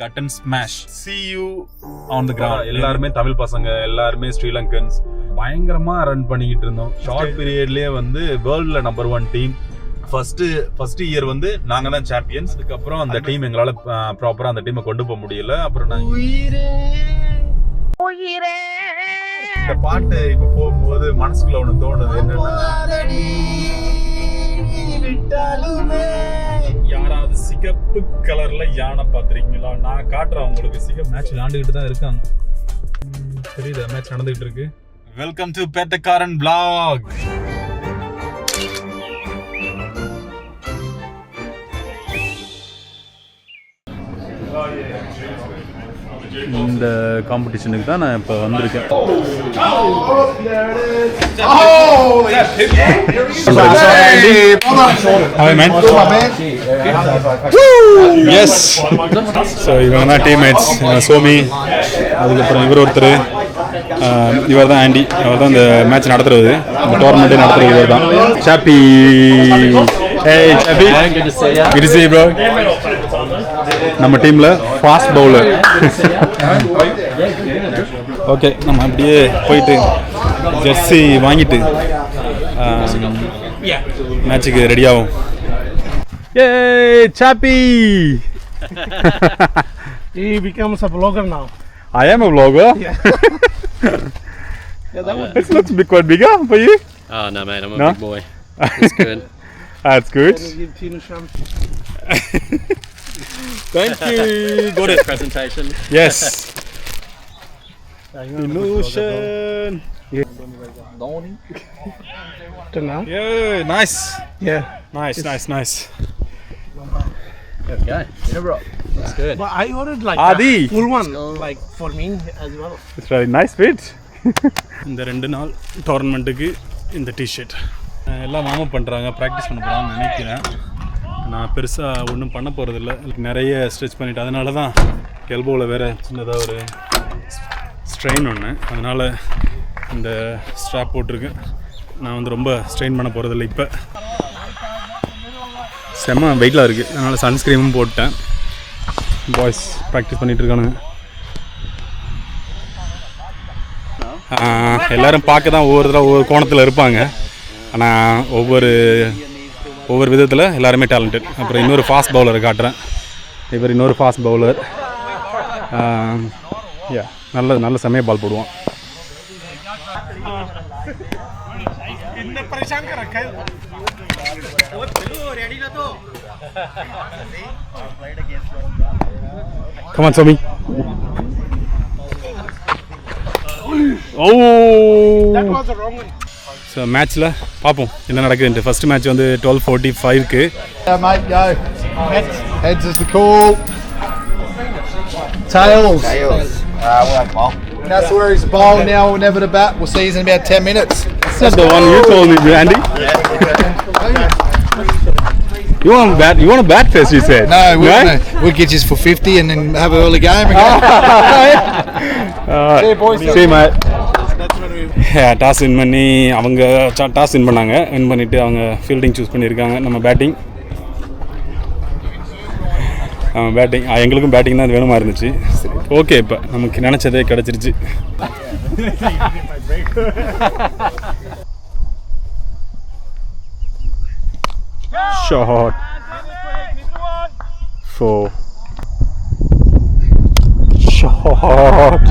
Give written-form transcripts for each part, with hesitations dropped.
gut and smash. See you on the ground. எல்லாருமே தமிழ் பசங்க, எல்லாருமே ஸ்ரீலங்கன்ஸ். பயங்கரமா ரன் பண்ணிக்கிட்டு இருந்தோம். ஷார்ட் பீரியட்லயே வந்து வேர்ல்ட்ல நம்பர் 1 டீம். ஃபர்ஸ்ட் இயர் வந்து நாங்க தான் சாம்பியன்ஸ். அதுக்கப்புறம் அந்த டீம் எங்களால ப்ராப்பரா அந்த டீமை கொண்டு போக முடியல. அப்புறம் நாங்க இந்த பாட்டு இப்ப போகும்போது மனசுக்குள்ள ஒண்ணு தோணுது என்னன்னா, யாராவது சிகப்பு கலர்ல யானை பாத்திருக்கீங்களா? நான் காட்டுறேன் உங்களுக்கு. சிகப்பு மேட்ச் விளையாண்டுகிட்டு தான் இருக்காங்க. தெரியுதா மேட்ச் நடந்துகிட்டு இருக்கு. Welcome to Pettaikaran vlog. இந்த காம்படிஷனுக்கு தான் நான் இப்போ வந்திருக்கேன். எஸ், ஸோ இவங்க தான் டீம்மேட்ஸ். சோமி, அதுக்கப்புறம் இவர் ஒருத்தர், இவர் தான் ஆண்டி. அவர் தான் இந்த மேட்ச் நடத்துறது, இந்த டோர்னமெண்ட்டே நடத்துறது இவர் தான். சாப்பி, hey Chappy, good to see you bro. நம்ம டீம்ல ஃபாஸ்ட் பவுலர். ஓகே, நம்ம அப்படியே போயிட்டு ஜெர்சி வாங்கிட்டு மேட்சுக்கு ரெடி ஆகும். Yay, Chappy! He becomes a vlogger now. I am a vlogger. Yeah. It looks quite bigger for you. Oh no, mate, I'm a big boy. It's good. That's good. Thank you. Got it. Presentation. Yes. Illusion. Yeah, nice. Yeah. Nice. There we go. Yeah, bro. That's good. But I ordered like Adi. a full one, like for me as well. It's very nice fit. இந்த 2 நாள் டோர்னமெண்ட்டுக்கு இந்த T shirt எல்லாம் warm up பண்ணுறாங்க, practice பண்ண போகிறாங்கன்னு நினைக்கிறேன். நான் பெருசாக ஒன்றும் பண்ண போகிறதில்ல, நிறைய ஸ்ட்ரெச் பண்ணிவிட்டு. அதனால தான் எல்போவில் வேறு சின்னதாக ஒரு ஸ்ட்ரெயின் ஒன்று, அதனால் இந்த ஸ்ட்ராப் போட்டிருக்கேன். நான் வந்து ரொம்ப ஸ்ட்ரெயின் பண்ண போகிறதில்ல. இப்போ செம்ம வெயிட்டாக இருக்குது, அதனால் சன்ஸ்க்ரீமும் போட்டேன். பாய்ஸ் ப்ராக்டிஸ் பண்ணிகிட்டு இருக்கானுங்க. எல்லோரும் பார்க்க தான் ஒவ்வொரு கோணத்தில் இருப்பாங்க, ஆனால் ஒவ்வொரு விதத்தில் எல்லாருமே டேலண்டட். அப்புறம் இன்னொரு ஃபாஸ்ட் பவுலரை காட்டுறேன். இவர் இன்னொரு ஃபாஸ்ட் பவுலர். நல்ல செம்மைய பால் போடுவான். Come on, Somi. Oh! That was the wrong one. So மேட்ச்சில் பார்ப்போம் என்ன நடக்குதுன்ட்டு. ஃபஸ்ட்டு மேட்ச் வந்து 12:45க்கு. Yeah, mate, go. Heads is the call. Tails. Well, ball. That's where he's bowled now. We're never to bat. We'll see you in about 10 minutes. That's the one you told me, Andy. You want a bat first, you said? No, right? we'll get you for 50 and then have an early game again. See you, boys. See you, mate. Toss win பண்ணி அவங்க toss win பண்ணாங்க. Win பண்ணிவிட்டு அவங்க fielding choose பண்ணியிருக்காங்க. நம்ம batting எங்களுக்கும் batting தான் வேணுமா இருந்துச்சு. சரி, ஓகே, இப்போ நமக்கு நினச்சதே கிடச்சிருச்சு. Shot 4 shot.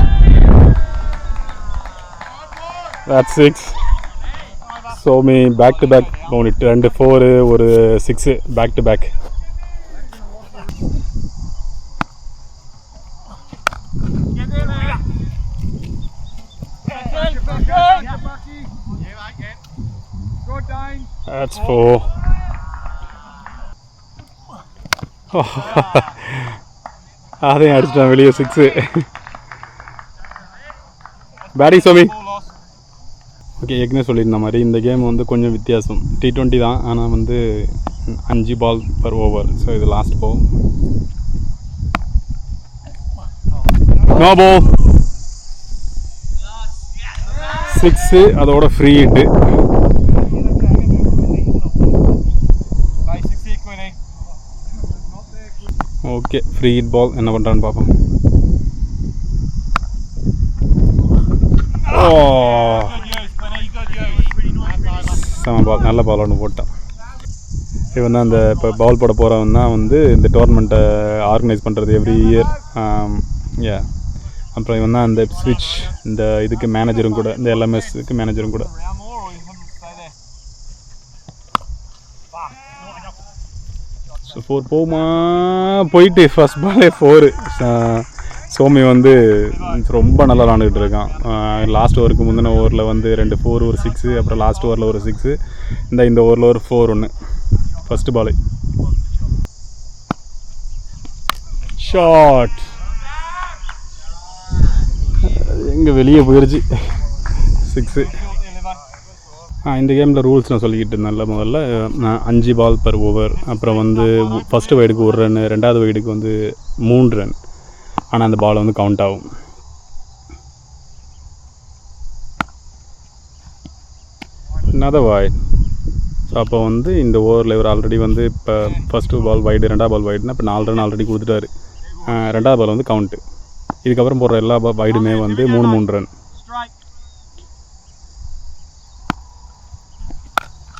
That's 6. So me back to back only 2 4 ஒரு 6 back to back. That's 4. அதையும் அடிச்சிட்டான் வெளியே 6. பேட்டிங் சோமி. ஓகே, ஏற்கனவே சொல்லியிருந்த மாதிரி இந்த கேம் வந்து கொஞ்சம் வித்தியாசம். T20 தான், ஆனால் வந்து 5 பால் பர் ஓவர். ஸோ இது லாஸ்ட் பால். நோ பால் 6, அதோட free hit. Okay, free hit ball என்ன பண்ணுறான்னு பார்ப்போம். ஓ, செம பால், நல்ல பால் ஒன்று போட்டான். இவன் தான் அந்த இப்போ பால் போட போகிறவன் தான் வந்து இந்த டோர்னமெண்ட்டை ஆர்கனைஸ் பண்ணுறது எவ்ரி இயர். யா, அப்புறம் இவன் தான் அந்த ஸ்விட்ச் இந்த இதுக்கு மேனேஜரும் கூட, இந்த LMSக்கு மேனேஜரும் கூட. ஸோ 4 போகுமா, போயிட்டு ஃபர்ஸ்ட் பாலே 4. சோமி வந்து ரொம்ப நல்லா விளாண்டுக்கிட்டு இருக்கான். லாஸ்ட் ஓவருக்கு முந்தின ஓவரில் வந்து 2 4 ஒரு 6, அப்புறம் லாஸ்ட் ஓவரில் ஒரு 6, இந்த ஓவரில் ஒரு 4 ஒன்று. ஃபஸ்ட்டு பாலு ஷாட் எங்கே வெளியே போயிடுச்சு, 6. இந்த கேமில் ரூல்ஸ் நான் சொல்லிக்கிட்டு இருந்தேன்ல, முதல்ல 5 பால் பர் ஓவர், அப்புறம் வந்து ஃபஸ்ட்டு வைடுக்கு 1 ரன், ரெண்டாவது வைடுக்கு வந்து 3 ரன். ஆனால் அந்த பால் வந்து கவுண்ட் ஆகும். another wide. ஸோ அப்போ வந்து இந்த ஓவரில் இவர் ஆல்ரெடி வந்து இப்போ ஃபஸ்ட்டு பால் வைடு, ரெண்டாவது பால் வைடுனா இப்போ 4 ரன் ஆல்ரெடி கொடுத்துட்டாரு. ரெண்டாவது பால் வந்து கவுண்ட்டு. இதுக்கப்புறம் போடுற எல்லா வைடுமே வந்து 3 ரன்.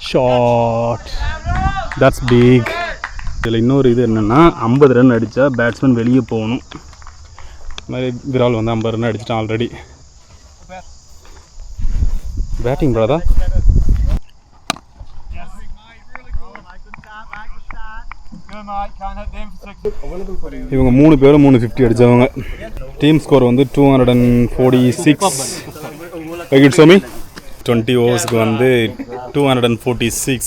Shot, that's big. இதில் இன்னொரு இது என்னென்னா 50 ரன் அடித்தா பேட்ஸ்மேன் வெளியே போகணும். இது மாதிரி விரால் வந்து 50 ரன் அடிச்சிட்டான் ஆல்ரெடி. பேட்டிங் ப்ரதா. இவங்க 3 பேரும் 350 அடித்தவங்க. டீம் ஸ்கோர் வந்து 246 விக்கெட். சோமி 20 ஓவர்ஸ்க்கு வந்து 246,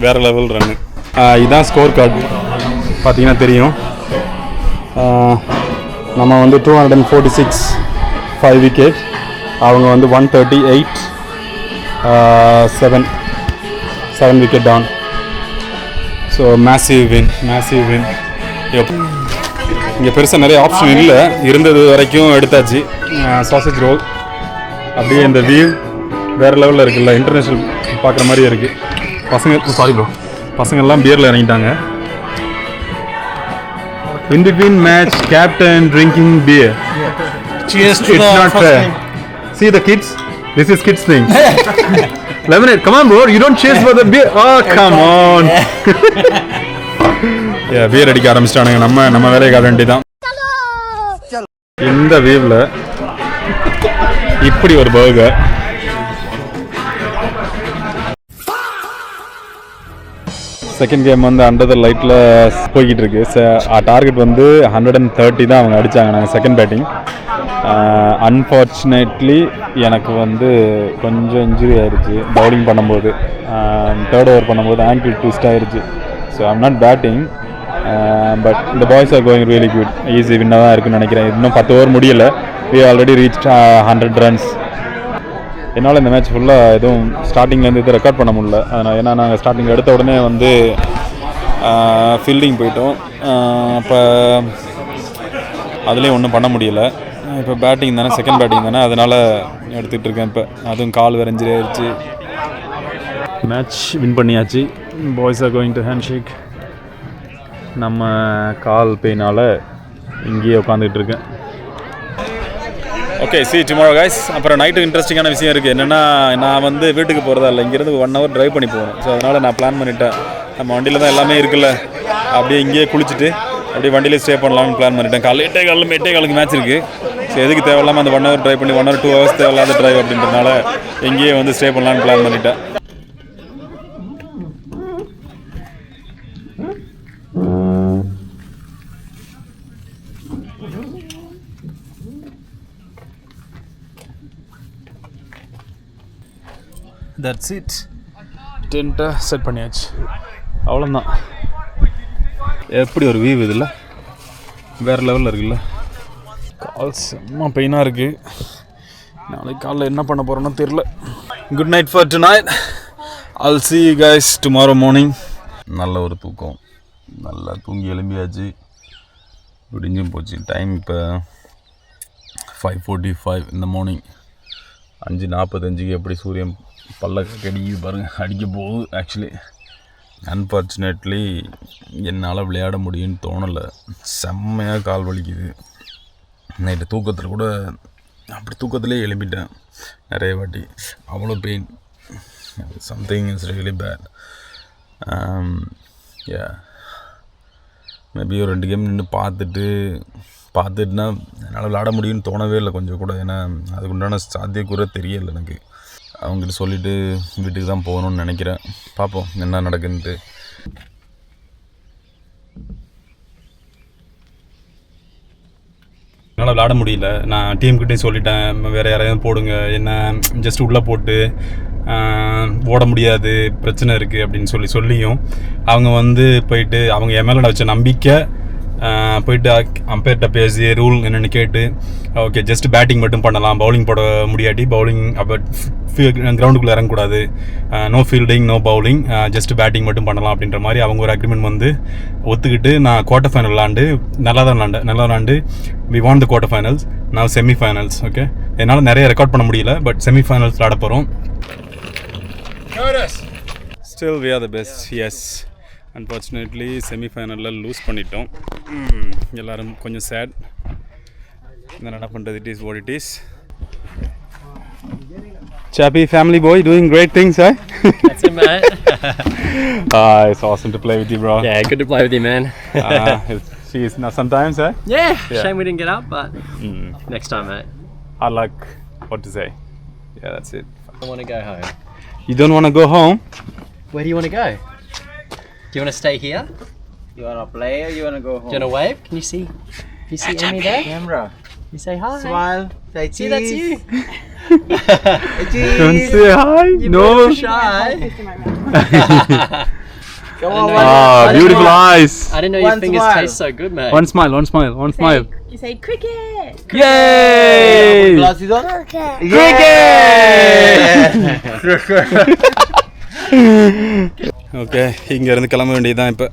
வேறு லெவல் ரன்னு. இதுதான் ஸ்கோர் கார்டு பார்த்தீங்கன்னா தெரியும். நம்ம வந்து 246 5 விக்கெட், அவங்க வந்து 138 7 wicket down. So massive win. இங்கே பெருசாக நிறைய ஆப்ஷன் இல்லை, இருந்தது வரைக்கும் எடுத்தாச்சு. சாசேஜ் ரோல் அப்படியே இந்த வியூ வேறு லெவலில் இருக்குல்ல, இன்டர்நேஷ்னல் பார்க்குற மாதிரியே இருக்குது. பசங்கள்லாம் பியரில் இறங்கிட்டாங்க. In between match, captain drinking beer. Cheers to It's the not first fair. thing. See the kids? This is kids thing. Lemonade, come on bro, you don't chase for the beer. Oh, come on. Yeah, beer அடிக்க ஆரம்பிச்சிட்டானுங்க. நம்ம வேலையை காட்ட வேண்டியதான். இந்த வேவ்ல இப்படி ஒரு burger. Second game வந்து under the லைட்டில் போய்கிட்டு இருக்கு. டார்கெட் வந்து 130 தான் அவங்க அடித்தாங்க. நாங்கள் செகண்ட் பேட்டிங். அன்ஃபார்ச்சுனேட்லி எனக்கு வந்து கொஞ்சம் இன்ஜுரி ஆயிடுச்சு பவுலிங் பண்ணும்போது. தேர்ட் ஓவர் பண்ணும்போது ஆங்கிள் ட்விஸ்ட் ஆயிடுச்சு. So I'm not batting, but இந்த boys are going really good. Easy வின்னாக தான் இருக்குன்னு நினைக்கிறேன். இன்னும் 10 ஓவர் முடியலை. We already reach 100 runs. என்னால் இந்த மேட்ச் ஃபுல்லாக எதுவும் ஸ்டார்டிங்லேருந்து இது ரெக்கார்ட் பண்ண முடியல. அதனால் ஏன்னா நாங்கள் ஸ்டார்டிங் எடுத்த உடனே வந்து ஃபீல்டிங் போயிட்டோம். அப்போ அதுலேயும் ஒன்றும் பண்ண முடியலை. இப்போ பேட்டிங் தானே, செகண்ட் பேட்டிங் தானே, அதனால் எடுத்துகிட்டு இருக்கேன். இப்போ அதுவும் கால் வேறு இன்ஜுரி ஆயிடுச்சு. மேட்ச் வின் பண்ணியாச்சு. Boys are going to hand shake. நம்ம கால் பெயினால் இங்கேயே உட்காந்துக்கிட்டு இருக்கேன். Okay, see tomorrow guys. அப்புறம் நைட்டு இன்ட்ரெஸ்டிங்கான விஷயம் இருக்குது. என்னென்னா, நான் வந்து வீட்டுக்கு போகிறதா இல்லை, இங்கேருந்து 1 hour ட்ரைவ் பண்ணி போகணும். ஸோ அதனால் நான் பிளான் பண்ணிட்டேன், நம்ம வண்டியில் தான் எல்லாமே இருக்குல்ல, அப்படியே இங்கேயே குளிச்சுட்டு அப்படியே வண்டியிலே ஸ்டே பண்ணலாம்னு பிளான் பண்ணிட்டேன். காலையில் 8:15 மேட்ச் இருக்குது. ஸோ எதுக்கு தேவையில்லாமல் அந்த 1 hour ட்ரைவ் பண்ணி 1 or 2 hours தேவையில்லாத ட்ரைவ் அப்படின்றதுனால இங்கேயே வந்து ஸ்டே பண்ணலான்னு பிளான் பண்ணிட்டேன். That's it. டென்ட்டை செட் பண்ணியாச்சு, அவ்வளோதான். எப்படி ஒரு வியூ இதில் வேறு லெவலில் இருக்குல்ல. கால் செம்ம பெயினாக இருக்குது. நாளைக்கு காலைல என்ன பண்ண போகிறோன்னு தெரில. Good night for tonight. I'll see you guys tomorrow morning. நல்ல ஒரு தூக்கம், நல்லா தூங்கி எழும்பியாச்சு. விடிஞ்சும் போச்சு. டைம் இப்போ 5:45 இந்த மார்னிங். 5:45 எப்படி சூரியன் பல்ல கடிக்குது பாருங்கள். அடிக்க போகுது ஆக்சுவலி. அன்ஃபார்ச்சுனேட்லி என்னால் விளையாட முடியும்னு தோணலை. செம்மையாக கால் வலிக்குது. நைட்டு தூக்கத்தில் கூட அப்படி தூக்கத்திலே எழுப்பிட்டேன் நிறைய வாட்டி. அவ்வளோ pain. Something is really bad. Maybe ஒரு 2 கேம் நின்று பார்த்துட்டுனா என்னால் விளையாட முடியும்னு தோணவே இல்லை கொஞ்சம் கூட. ஏன்னா அதுக்கு உண்டான சாத்தியக்கூட தெரியலை எனக்கு. அவங்ககிட்ட சொல்லிவிட்டு வீட்டுக்கு தான் போகணுன்னு நினைக்கிறேன். பார்ப்போம் என்ன நடக்குதுன்ட்டு. என்னால் விளையாட முடியல. நான் டீம்கிட்டே சொல்லிட்டேன், வேறு யாரையாவது போடுங்க, என்ன ஜஸ்ட் உள்ளே போட்டு ஓட முடியாது, பிரச்சனை இருக்குது அப்படின்னு சொல்லியும் அவங்க போயிட்டு அவங்க என் மேலே வச்ச நம்பிக்கை போயிட்டு அம்பையர்கிட்ட பேசி ரூல் என்னென்னு கேட்டு ஓகே ஜஸ்ட் பேட்டிங் மட்டும் பண்ணலாம், பவுலிங் போட முடியாட்டி பவுலிங் அப்போ கிரவுண்டுக்குள்ளே இறங்கக்கூடாது, no fielding no bowling, just batting மட்டும் பண்ணலாம் அப்படின்ற மாதிரி அவங்க ஒரு அக்ரிமெண்ட் ஒத்துக்கிட்டு நான் குவார்ட்டர் ஃபைனல் நல்லா தான் விளாண்டு we won the quarter finals. நான் செமி ஃபைனல்ஸ். ஓகே, என்னால் நிறைய ரெக்கார்ட் பண்ண முடியல, பட் செமி ஃபைனல்ஸ் விளாட போகிறோம். Still we are the best, yes. Unfortunately செமிஃபைனலில் லூஸ் பண்ணிட்டோம். எல்லோரும் கொஞ்சம் சேட். என்ன பண்ணுறது, it is what it is. Chappy, family boy, doing great things, eh? That's it, mate. It's awesome to play with you, bro. Yeah, good to play with you, man. She is now sometimes, eh? Yeah, shame we didn't get up, but next time, mate. Hard luck, what to say. Yeah, that's it. I want to go home. You don't want to go home? Where do you want to go? Do you want to stay here? You wanna play or you wanna go home? Do you want to wave? Can you see? You see Emmy there? Camera. You say hi. Smile. Say See, cheese. that's you. Don't say hi. No. Shy. Come on, Beautiful eyes. I didn't know your One fingers smile. taste so good, mate. One smile. You say cricket. Yay! Glasses on. Okay, இங்கேருந்து கிளம்ப வேண்டியதுதான். இப்போ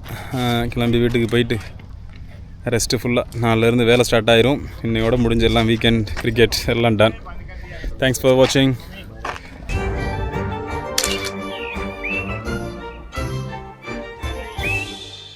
கிளம்பி வீட்டுக்கு போயிட்டு rest ஃபுல்லாக. நாளிலேருந்து வேலை start ஆயிரும். இன்னையோட முடிஞ்ச எல்லாம் வீக்கெண்ட் கிரிக்கெட் எல்லாம் டன். தேங்க்ஸ் ஃபார் வாட்சிங்.